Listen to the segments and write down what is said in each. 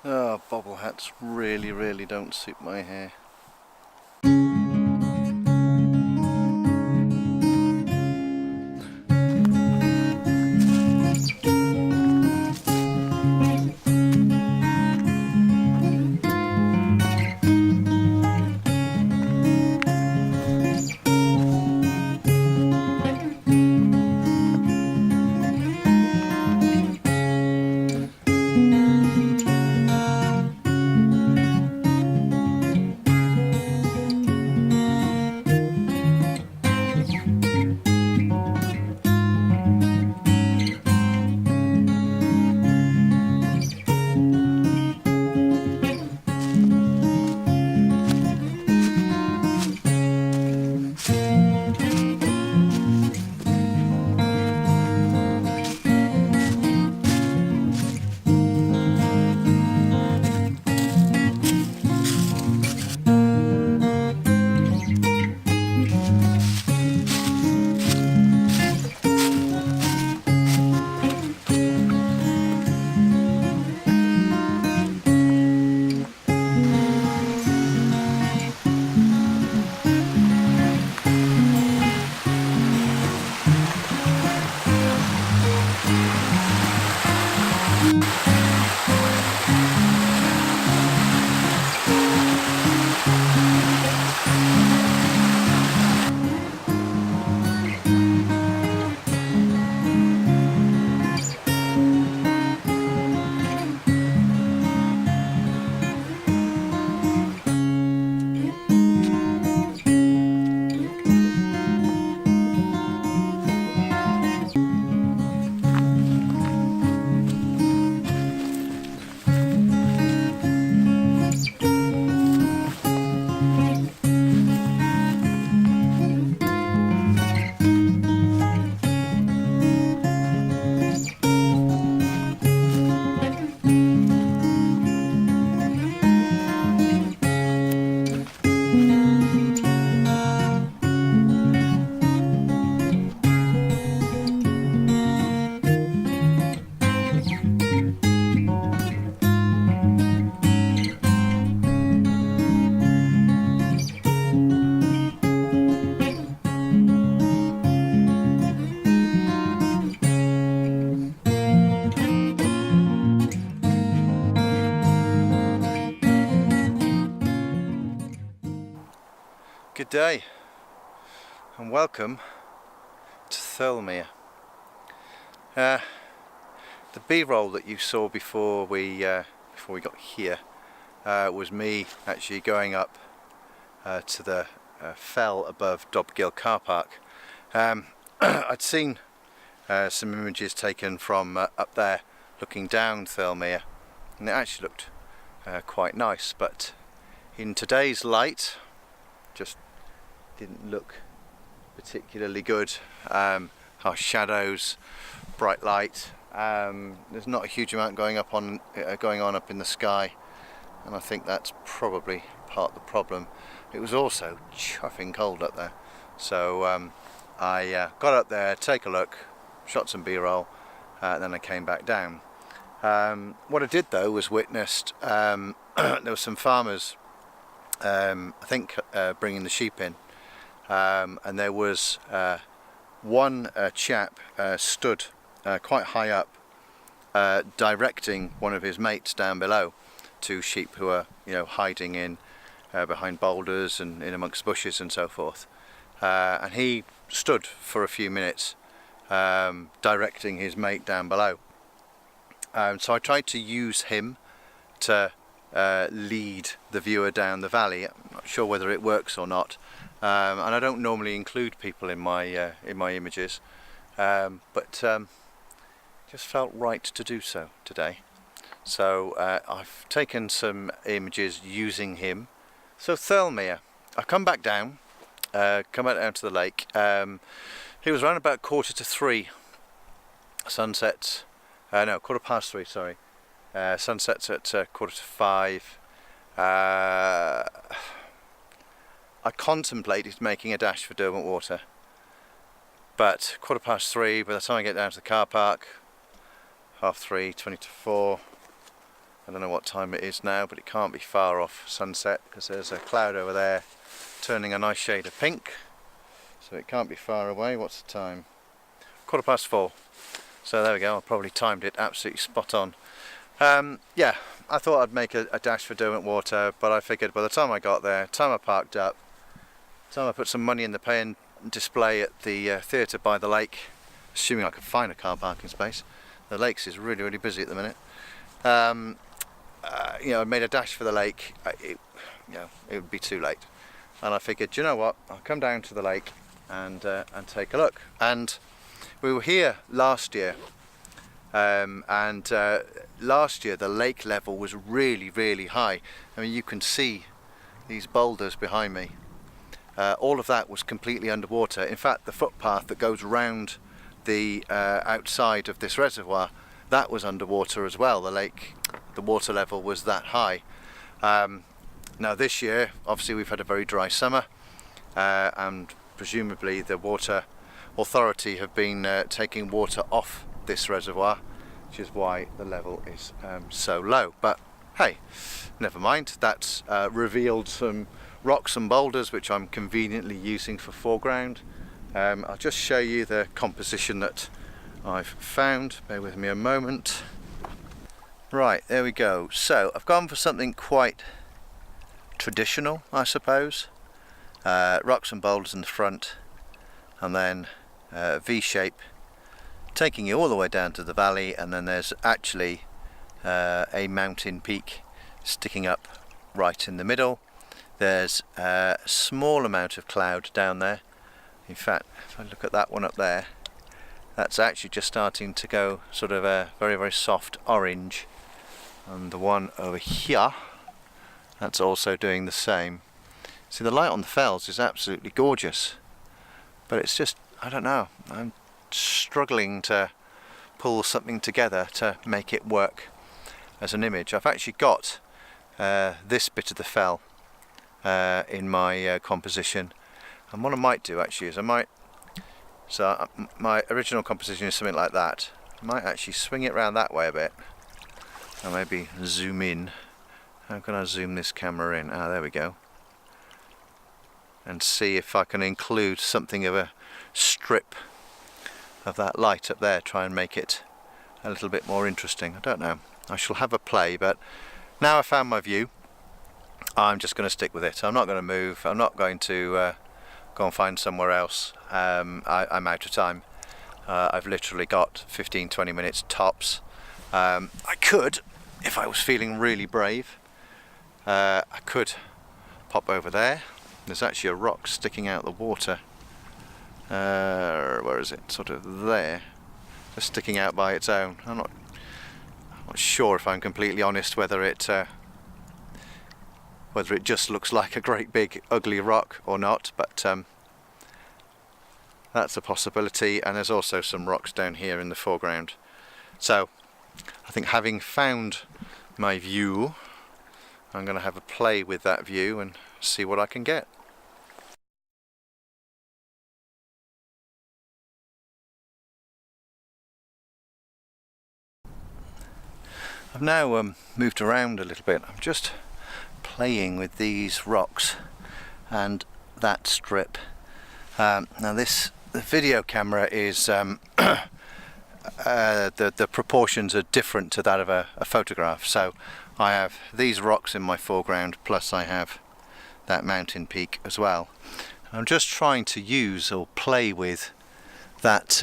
Oh, bobble hats really don't suit my hair. Good day and welcome to Thirlmere. The B-roll that you saw before we got here was me actually going up to the fell above Dobgill car park. I'd seen some images taken from up there looking down Thirlmere, and it actually looked quite nice, but in today's light just didn't look particularly good. Harsh shadows, bright light. There's not a huge amount going on up in the sky, and I think that's probably part of the problem. It was also chuffing cold up there, so I got up there, take a look, shot some B-roll, and then I came back down. What I did though was witnessed there were some farmers I think bringing the sheep in, and there was one chap stood quite high up directing one of his mates down below to sheep who are hiding in behind boulders and in amongst bushes and so forth, and he stood for a few minutes directing his mate down below. So I tried to use him to lead the viewer down the valley. I'm not sure whether it works or not, and I don't normally include people in my images, but just felt right to do so today. So I've taken some images using him. So Thirlmere, I've come back down to the lake. It was around about 2:45. Sunsets, no, 3:15, sorry. Sunsets at 4:45. I contemplated making a dash for Derwent Water, but 3:15, by the time I get down to the car park, 3:30, 4, I don't know what time it is now, but it can't be far off sunset because there's a cloud over there turning a nice shade of pink. So it can't be far away. What's the time? 4:15. So there we go, I probably timed it absolutely spot on. Yeah, I thought I'd make a dash for Derwent Water, but I figured by the time I got there, time I parked up, time I put some money in the pay and display at the theatre by the lake, assuming I could find a car parking space. The lakes is really, really busy at the minute. You know, I made a dash for the lake. It would be too late, and I figured, you know what, I'll come down to the lake and take a look. And we were here last year, last year the lake level was really, really high. I mean, you can see these boulders behind me. All of that was completely underwater. In fact, the footpath that goes around the outside of this reservoir, that was underwater as well. The water level was that high. Now this year, obviously we've had a very dry summer, and presumably the water authority have been taking water off this reservoir, which is why the level is so low. But hey, never mind. That's revealed some rocks and boulders which I'm conveniently using for foreground. I'll just show you the composition that I've found. Bear with me a moment. Right, there we go. So I've gone for something quite traditional, I suppose. Rocks and boulders in the front, and then V-shape taking you all the way down to the valley, and then there's actually a mountain peak sticking up right in the middle. There's a small amount of cloud down there. In fact, if I look at that one up there, that's actually just starting to go sort of a very, very soft orange, and the one over here, that's also doing the same. See, the light on the fells is absolutely gorgeous, but it's just, I don't know, I'm struggling to pull something together to make it work as an image. I've actually got this bit of the fell in my composition, and what I might do actually is my original composition is something like that. I might actually swing it around that way a bit, and maybe zoom in. How can I zoom this camera in? Ah, there we go. And see if I can include something of a strip of that light up there, try and make it a little bit more interesting. I don't know, I shall have a play, but now I've found my view, I'm just going to stick with it. I'm not going to move, I'm not going to go and find somewhere else. I'm out of time. I've literally got 15-20 minutes tops. I could, if I was feeling really brave, I could pop over there. There's actually a rock sticking out the water. Where is it? Sort of there. Just sticking out by its own. I'm not sure, if I'm completely honest, whether it just looks like a great big ugly rock or not, but that's a possibility. And there's also some rocks down here in the foreground. So I think, having found my view, I'm going to have a play with that view and see what I can get. I've now moved around a little bit. I'm just playing with these rocks and that strip. Now the video camera is the proportions are different to that of a photograph. So I have these rocks in my foreground, plus I have that mountain peak as well. I'm just trying to use or play with that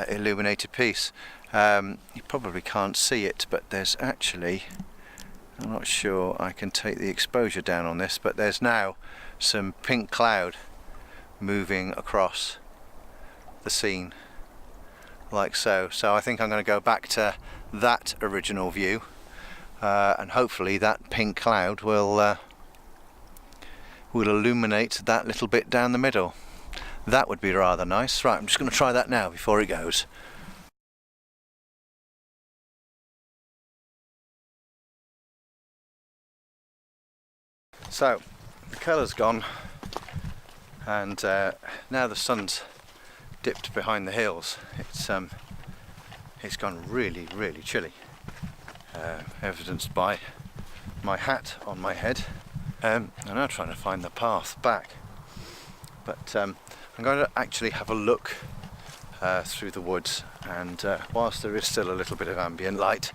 illuminated piece. You probably can't see it, but there's actually, I'm not sure I can take the exposure down on this, but there's now some pink cloud moving across the scene like so. So I think I'm going to go back to that original view, and hopefully that pink cloud will illuminate that little bit down the middle. That would be rather nice. Right, I'm just going to try that now before it goes. So the colour's gone, and now the sun's dipped behind the hills. It's gone really, really chilly. evidenced by my hat on my head. I'm now trying to find the path back, but I'm going to actually have a look through the woods, and whilst there is still a little bit of ambient light,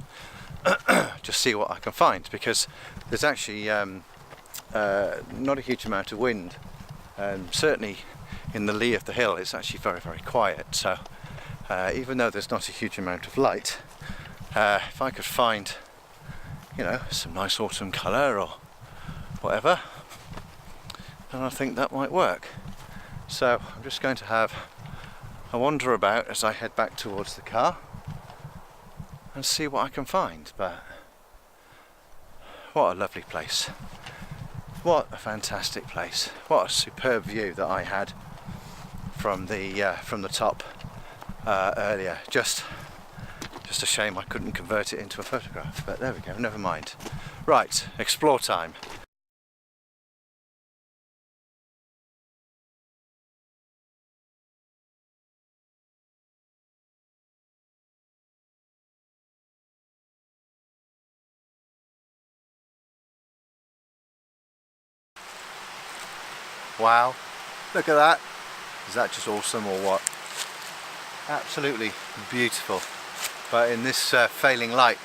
just see what I can find, because there's actually not a huge amount of wind. Certainly in the lee of the hill it's actually very, very quiet, so even though there's not a huge amount of light, if I could find, you know, some nice autumn colour or whatever, then I think that might work. So I'm just going to have a wander about as I head back towards the car and see what I can find. But what a lovely place. What a fantastic place. What a superb view that I had from the top earlier. Just a shame I couldn't convert it into a photograph, but there we go, never mind. Right, explore time. Wow, look at that. Is that just awesome or what? Absolutely beautiful. But in this failing light,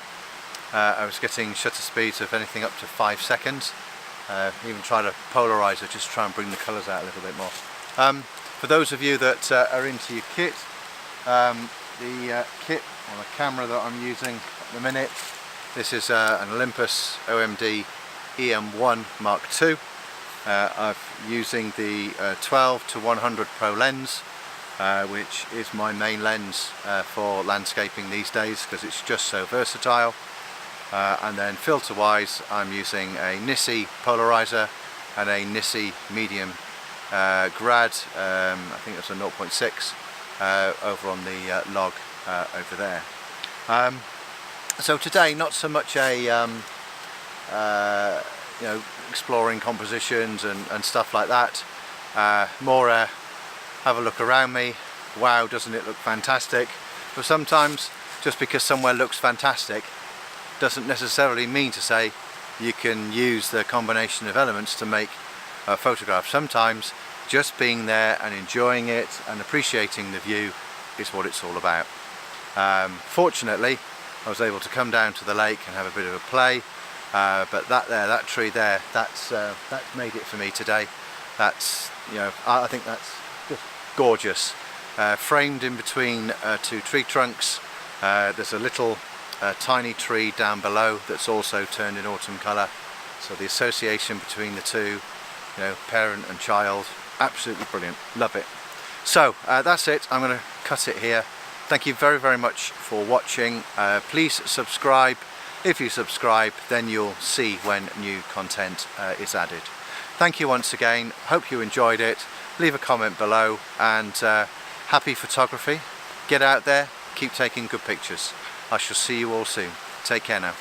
I was getting shutter speeds of anything up to 5 seconds. Even try to polarize it, just try and bring the colours out a little bit more. For those of you that are into your kit, the kit or the camera that I'm using at the minute, this is an Olympus OMD EM1 Mark II. I'm using the 12 to 100 Pro lens, which is my main lens for landscaping these days because it's just so versatile. And then filter wise, I'm using a Nissi polarizer and a Nissi medium grad, I think it's a 0.6 over on the log over there. So today, not so much a you know, exploring compositions and stuff like that, more have a look around me. Wow, doesn't it look fantastic? But sometimes just because somewhere looks fantastic doesn't necessarily mean to say you can use the combination of elements to make a photograph. Sometimes just being there and enjoying it and appreciating the view is what it's all about. Fortunately, I was able to come down to the lake and have a bit of a play. But that tree there, that's made it for me today. That's, you know, I think that's just gorgeous. Framed in between two tree trunks, there's a little tiny tree down below that's also turned in autumn colour. So the association between the two, you know, parent and child, absolutely brilliant. Love it. So that's it. I'm going to cut it here. Thank you very, very much for watching. Please subscribe. If you subscribe, then you'll see when new content is added. Thank you once again. Hope you enjoyed it. Leave a comment below, and happy photography. Get out there, keep taking good pictures. I shall see you all soon. Take care now.